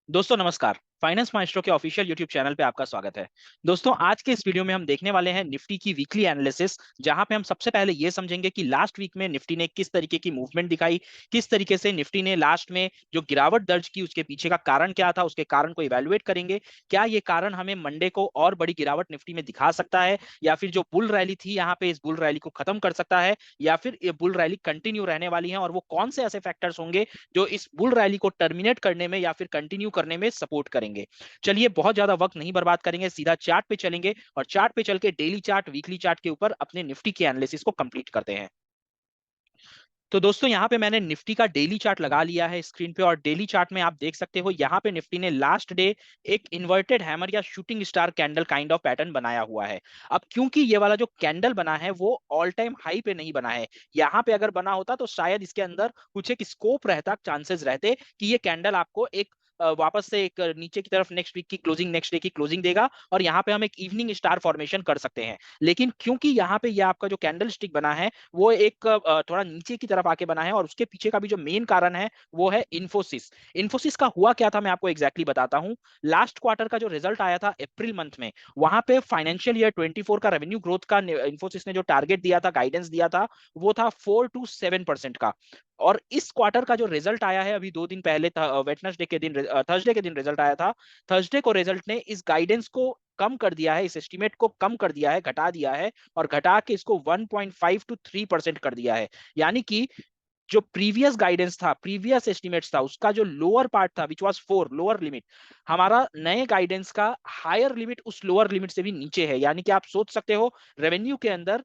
दोस्तों नमस्कार। Finance maestro के ऑफिशियल यूट्यूब चैनल पे आपका स्वागत है। दोस्तों आज के इस वीडियो में हम देखने वाले हैं निफ्टी की वीकली एनालिसिस, जहां पे हम सबसे पहले ये समझेंगे कि लास्ट वीक में निफ्टी ने किस तरीके की मूवमेंट दिखाई, किस तरीके से निफ्टी ने लास्ट में जो गिरावट दर्ज की उसके पीछे का कारण क्या था, उसके कारण को इवैल्यूएट करेंगे। क्या ये कारण हमें मंडे को और बड़ी गिरावट निफ्टी में दिखा सकता है, या फिर जो बुल रैली थी यहाँ पे इस बुल रैली को खत्म कर सकता है, या फिर ये बुल रैली कंटिन्यू रहने वाली है, और वो कौन से ऐसे फैक्टर्स होंगे जो इस बुल रैली को टर्मिनेट करने में या फिर कंटिन्यू करने में सपोर्ट करेंगे। चलिए बहुत ज्यादा वक्त नहीं बर्बाद करेंगे, सीधा चार्ट पे चलेंगे और चार्ट पे चल के डेली चार्ट वीकली चार्ट के ऊपर अपने निफ्टी के एनालिसिस को कंप्लीट करते हैं। तो दोस्तों यहाँ पे मैंने निफ्टी का डेली चार्ट लगा लिया है स्क्रीन पे, और डेली चार्ट में आप देख सकते हो यहाँ पे निफ्टी ने लास्ट डे एक इन्वर्टेड हैमर या shooting star candle kind of pattern बनाया हुआ है। अब क्योंकि ये वाला जो कैंडल बना है वो ऑल टाइम हाई पे नहीं बना है, यहाँ पे अगर बना होता तो शायद इसके अंदर कुछ एक स्कोप रहता, चांसेस रहते कि ये कैंडल आपको एक वापस से एक नीचे की तरफ नेक्स्ट वीक की क्लोजिंग, नेक्स्ट डे की क्लोजिंग देगा, और यहाँ पे हम एक इवनिंग स्टार फॉर्मेशन कर सकते हैं। लेकिन क्योंकि यहाँ पे ये आपका जो कैंडल स्टिक बना है वो एक थोड़ा नीचे की तरफ आके बना है, और उसके पीछे का भी जो मेन कारण है वो है इन्फोसिस। इन्फोसिस का हुआ क्या था मैं आपको एग्जैक्टली बताता हूँ। लास्ट क्वार्टर का जो रिजल्ट आया था अप्रैल मंथ में, वहां पे फाइनेंशियल ईयर 24 का रेवेन्यू ग्रोथ का इन्फोसिस ने जो टारगेट दिया था, गाइडेंस दिया था, वो था 4 to 7% का। और इस क्वार्टर का जो रिजल्ट आया है अभी 2 दिन पहले, वेटनेसडे के दिन, थर्सडे के दिन रिजल्ट आया था। थर्सडे को रिजल्ट ने इस गाइडेंस को कम कर दिया है, इस एस्टीमेट को कम कर दिया है, घटा दिया है, और घटा के इसको 1.5 to 3% कर दिया है। यानी कि जो प्रीवियस गाइडेंस था, प्रीवियस एस्टिमेट्स था, उसका जो लोअर पार्ट था विच वाज 4, लोअर लिमिट, हमारा नए गाइडेंस का हायर लिमिट उस लोअर लिमिट से भी नीचे है। यानी कि आप सोच सकते हो रेवेन्यू के अंदर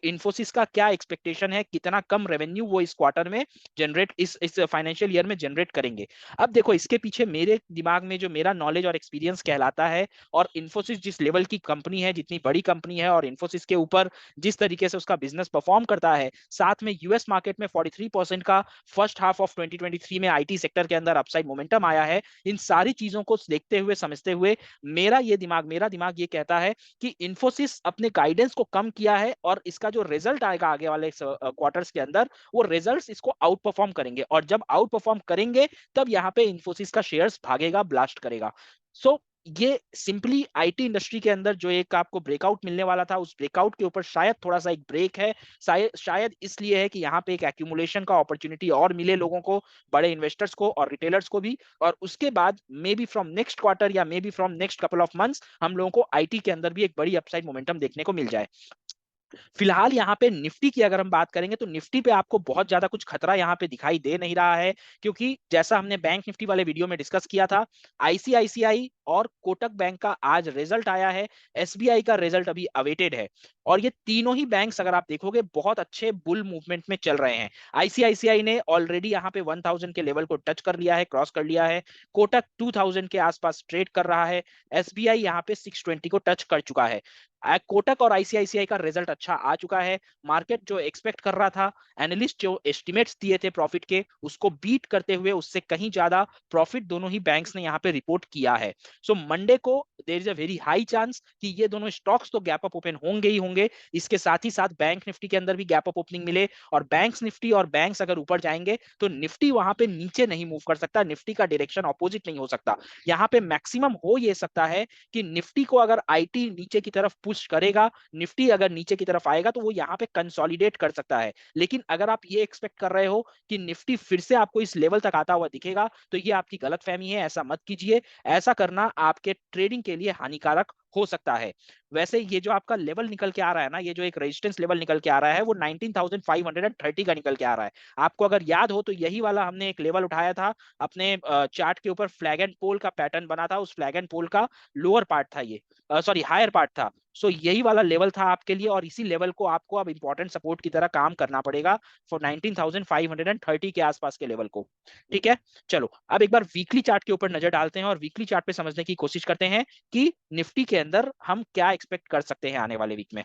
इन्फोसिस का क्या एक्सपेक्टेशन है, कितना कम रेवेन्यू वो इस क्वार्टर में जनरेट, इस फाइनेंशियल ईयर में जनरेट करेंगे। अब देखो इसके पीछे मेरे दिमाग में जो मेरा नॉलेज और एक्सपीरियंस कहलाता है, और इन्फोसिस जिस लेवल की कंपनी है, जितनी बड़ी कंपनी है, और इन्फोसिस के ऊपर जिस तरीके से उसका बिजनेस परफॉर्म करता है, साथ में यूएस मार्केट में 43% का फर्स्ट हाफ ऑफ 2023 में आईटी सेक्टर के अंदर अपसाइड मोमेंटम आया है। इन सारी चीजों को देखते हुए, समझते हुए, मेरा दिमाग ये कहता है कि इन्फोसिस अपने गाइडेंस को कम किया है, और इसका जो रिजल्ट आएगा आगे वाले क्वार्टर्स के अंदर, वो रिजल्ट्स इसको आउट परफॉर्म करेंगे, और जब आउट परफॉर्म करेंगे तब यहाँ पे इन्फोसिस का शेयर्स भागेगा, ब्लास्ट करेगा। सो ये सिंपली आईटी इंडस्ट्री के अंदर जो एक आपको ब्रेकआउट मिलने वाला था, उस ब्रेकआउट के ऊपर शायद थोड़ा सा एक ब्रेक है। शायद इसलिए है कि यहाँ पे एक एक्यूमुलेशन का अपॉर्चुनिटी और मिले लोगों को, बड़े इन्वेस्टर्स को और रिटेलर्स को भी, और उसके बाद maybe from next quarter या maybe from next couple of months हम लोगों को आईटी के अंदर भी एक बड़ी अपसाइड मोमेंटम देखने को मिल जाए। फिलहाल यहाँ पे निफ्टी की अगर हम बात करेंगे तो निफ्टी पे आपको बहुत ज्यादा कुछ खतरा यहाँ पे दिखाई दे नहीं रहा है, क्योंकि जैसा हमने बैंक निफ्टी वाले वीडियो में डिस्कस किया था, आईसीआईसीआई और कोटक बैंक का आज रिजल्ट आया है, एसबीआई का रिजल्ट अभी अवेटेड है, और ये तीनों ही बैंक्स अगर आप देखोगे बहुत अच्छे बुल मूवमेंट में चल रहे हैं। आईसीआईसीआई ने ऑलरेडी यहाँ पे 1000 के लेवल को टच कर लिया है, क्रॉस कर लिया है। कोटक 2000 के आसपास ट्रेड कर रहा है। एसबीआई यहाँ पे 620 को टच कर चुका है। कोटक और आईसीआईसीआई का रिजल्ट अच्छा आ चुका है। मार्केट जो एक्सपेक्ट कर रहा था, एनालिस्ट जो एस्टिमेट्स दिए थे प्रॉफिट के, उसको बीट करते हुए उससे कहीं ज्यादा प्रॉफिट दोनों ही बैंक्स ने यहाँ पे रिपोर्ट किया है। सो मंडे को there is a very high chance कि ये दोनों स्टॉक्स तो गैप अप ओपन होंगे ही होंगे। इसके साथ ही साथ बैंक निफ्टी के अंदर भी गैप अप ओपनिंग मिले, और बैंक्स निफ्टी और बैंक्स अगर ऊपर जाएंगे तो निफ्टी वहां पे नीचे नहीं मूव कर सकता, निफ्टी का डायरेक्शन ऑपोजिट नहीं हो सकता। यहाँ पे मैक्सिमम हो ये सकता है कि निफ्टी को अगर आईटी नीचे की तरफ पुश करेगा, निफ्टी अगर नीचे की तरफ आएगा तो वो यहाँ पे कंसोलिडेट कर सकता है। लेकिन अगर आप ये एक्सपेक्ट कर रहे हो कि निफ्टी फिर से आपको इस लेवल तक आता हुआ दिखेगा, तो ये आपकी गलतफहमी है, ऐसा मत कीजिए। ऐसा करना आपके ट्रेडिंग के लिए हानिकारक हो सकता है। वैसे ये जो आपका लेवल निकल के आ रहा है ना, ये जो एक रेजिस्टेंस लेवल निकल के आ रहा है, वो 19,530 का निकल के आ रहा है। आपको अगर याद हो तो यही वाला हमने एक लेवल उठाया था अपने चार्ट के ऊपर, फ्लैग एंड पोल का पैटर्न बना था, उस फ्लैग एंड पोल का लोअर पार्ट था ये, सॉरी हायर पार्ट था। सो यही वाला लेवल था आपके लिए, और इसी लेवल को आपको अब इंपॉर्टेंट सपोर्ट की तरह काम करना पड़ेगा फॉर 19,530 के आसपास के लेवल को। ठीक है, चलो अब एक बार वीकली चार्ट के ऊपर नजर डालते हैं और वीकली चार्ट पे समझने की कोशिश करते हैं कि निफ्टी के अंदर हम क्या एक्सपेक्ट कर सकते हैं आने वाले वीक में।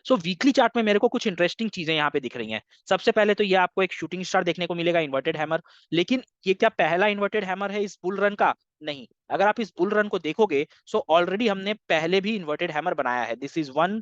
सो वीकली चार्ट में मेरे को कुछ इंटरेस्टिंग चीजें यहाँ पे दिख रही हैं। सबसे पहले तो ये आपको एक शूटिंग स्टार देखने को मिलेगा, इन्वर्टेड हैमर। लेकिन ये क्या पहला इन्वर्टेड हैमर है इस बुल रन का? नहीं। अगर आप इस बुल रन को देखोगे, सो ऑलरेडी हमने पहले भी इन्वर्टेड हैमर बनाया है। दिस इज वन,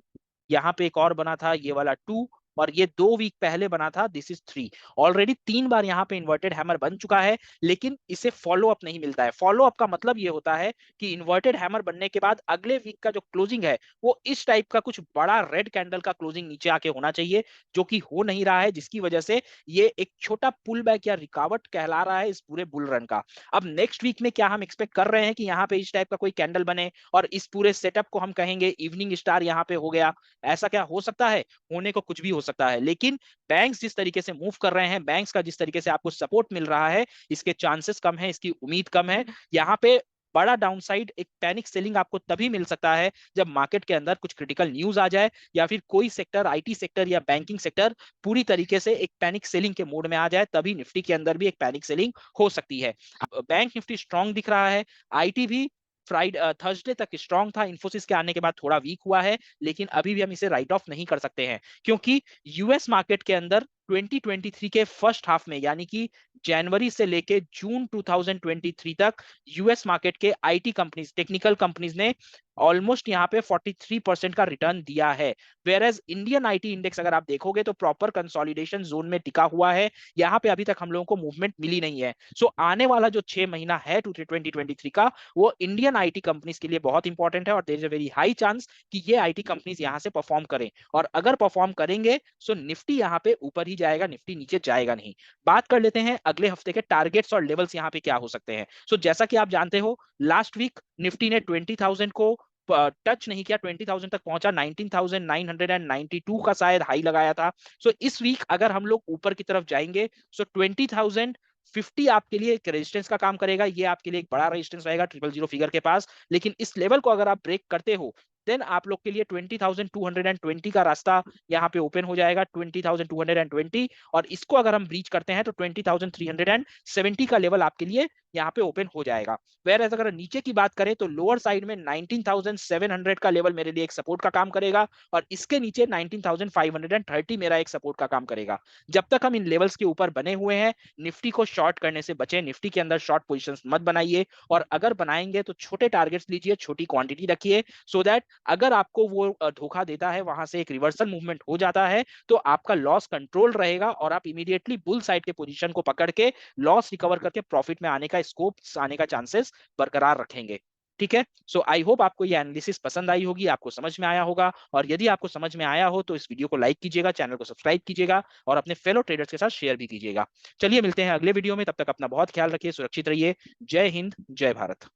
यहाँ पे एक और बना था, ये वाला टू, और ये 2 वीक पहले बना था, दिस इज 3। ऑलरेडी 3 बार यहाँ पे इन्वर्टेड हैमर बन चुका है, लेकिन इसे फॉलो अप नहीं मिलता है। फॉलो अप का मतलब ये होता है कि इन्वर्टेड हैमर बनने के बाद अगले वीक का जो क्लोजिंग है वो इस टाइप का कुछ बड़ा रेड कैंडल का क्लोजिंग नीचे आके होना चाहिए, जो कि हो नहीं रहा है, जिसकी वजह से ये एक छोटा पुल बैक या रिकावट कहला रहा है इस पूरे बुल रन का। अब नेक्स्ट वीक में क्या हम एक्सपेक्ट कर रहे हैं कि यहाँ पे इस टाइप का कोई कैंडल बने और इस पूरे सेटअप को हम कहेंगे इवनिंग स्टार यहाँ पे हो गया? ऐसा क्या हो सकता है? होने को कुछ भी हो सकता है, लेकिन बैंक्स जिस तरीके से मूव कर रहे हैं, बैंक्स का जिस तरीके से आपको सपोर्ट मिल रहा है, इसके चांसेस कम है, इसकी उम्मीद कम है। यहाँ पे बड़ा डाउनसाइड, एक पैनिक सेलिंग आपको तभी मिल सकता है जब मार्केट के अंदर कुछ क्रिटिकल न्यूज आ जाए, या फिर कोई सेक्टर, आईटी सेक्टर या बैंकिंग सेक्टर पूरी तरीके से एक पैनिक सेलिंग के मोड में आ जाए, तभी निफ्टी के अंदर भी एक पैनिक सेलिंग हो सकती है। बैंक निफ्टी स्ट्रांग दिख रहा है, आईटी भी फ्राइडे थर्सडे तक स्ट्रांग था, इन्फोसिस के आने के बाद थोड़ा वीक हुआ है, लेकिन अभी भी हम इसे राइट ऑफ नहीं कर सकते हैं, क्योंकि यूएस मार्केट के अंदर 2023 के फर्स्ट हाफ में, यानी कि जनवरी से लेके जून 2023 तक यूएस मार्केट के आईटी कंपनीज, टेक्निकल कंपनीज ने ऑलमोस्ट यहाँ पे 43% का रिटर्न दिया है। Whereas Indian IT index अगर आप देखोगे तो प्रॉपर कंसोलिडेशन जोन में टिका हुआ है, यहाँ पे अभी तक हम लोगों को मूवमेंट मिली नहीं है। सो आने वाला जो 6 महीना है 2023 का, वो इंडियन आईटी कंपनीज के लिए बहुत इंपॉर्टेंट है, और there is a very high chance कि ये आईटी कंपनीज यहाँ से परफॉर्म करें, और अगर परफॉर्म करेंगे सो निफ्टी यहाँ पे ऊपर ही जाएगा, निफ्टी नीचे जाएगा नहीं। बात कर लेते हैं अगले हफ्ते के टारगेट्स और लेवल्स यहाँ पे क्या हो सकते हैं। सो जैसा कि आप जानते हो, लास्ट वीक निफ्टी ने 20,000 को टच नहीं किया, 20,000 तक पहुंचा, 19,992 का शायद हाई लगाया था। सो इस वीक अगर हम लोग ऊपर की तरफ जाएंगे, सो 20,050 आपके लिए एक रेजिस्टेंस का काम करेगा, ये आपके लिए एक बड़ा रेजिस्टेंस रहेगा 000 फिगर के पास। लेकिन इस लेवल को अगर आप ब्रेक करते हो, देन आप लोग के लिए 20,220 का रास्ता यहाँ पे ओपन हो जाएगा, 20,220, और इसको अगर हम ब्रीच करते हैं तो 20,370 का लेवल आपके लिए यहाँ पे ओपन हो जाएगा। वेर एज अगर नीचे की बात करें तो लोअर साइड में 19,700 का लेवल मेरे लिए एक सपोर्ट का काम करेगा, और इसके नीचे 19,530 मेरा एक सपोर्ट का काम करेगा। जब तक हम इन लेवल्स के ऊपर बने हुए हैं, निफ्टी को शॉर्ट करने से बचें, निफ्टी के अंदर शॉर्ट पोजीशंस मत बनाइए, और अगर बनाएंगे तो छोटे टारगेट्स लीजिए, छोटी क्वांटिटी रखिए, सो दैट अगर आपको वो धोखा देता है, वहां से एक रिवर्सल मूवमेंट हो जाता है, तो आपका लॉस कंट्रोल रहेगा, और आप इमीडिएटली बुल साइड के पोजीशन को पकड़ के लॉस रिकवर करके प्रॉफिट में आने का स्कोप, आने का चांसेस बरकरार रखेंगे। ठीक है, सो आई होप आपको ये एनालिसिस पसंद आई होगी, आपको समझ में आया होगा, और यदि आपको समझ में आया हो तो इस वीडियो को लाइक कीजिएगा, चैनल को सब्सक्राइब कीजिएगा, और अपने फेलो ट्रेडर्स के साथ शेयर भी कीजिएगा। चलिए मिलते हैं अगले वीडियो में, तब तक अपना बहुत ख्याल रखिए, सुरक्षित रहिए। जय हिंद, जय भारत।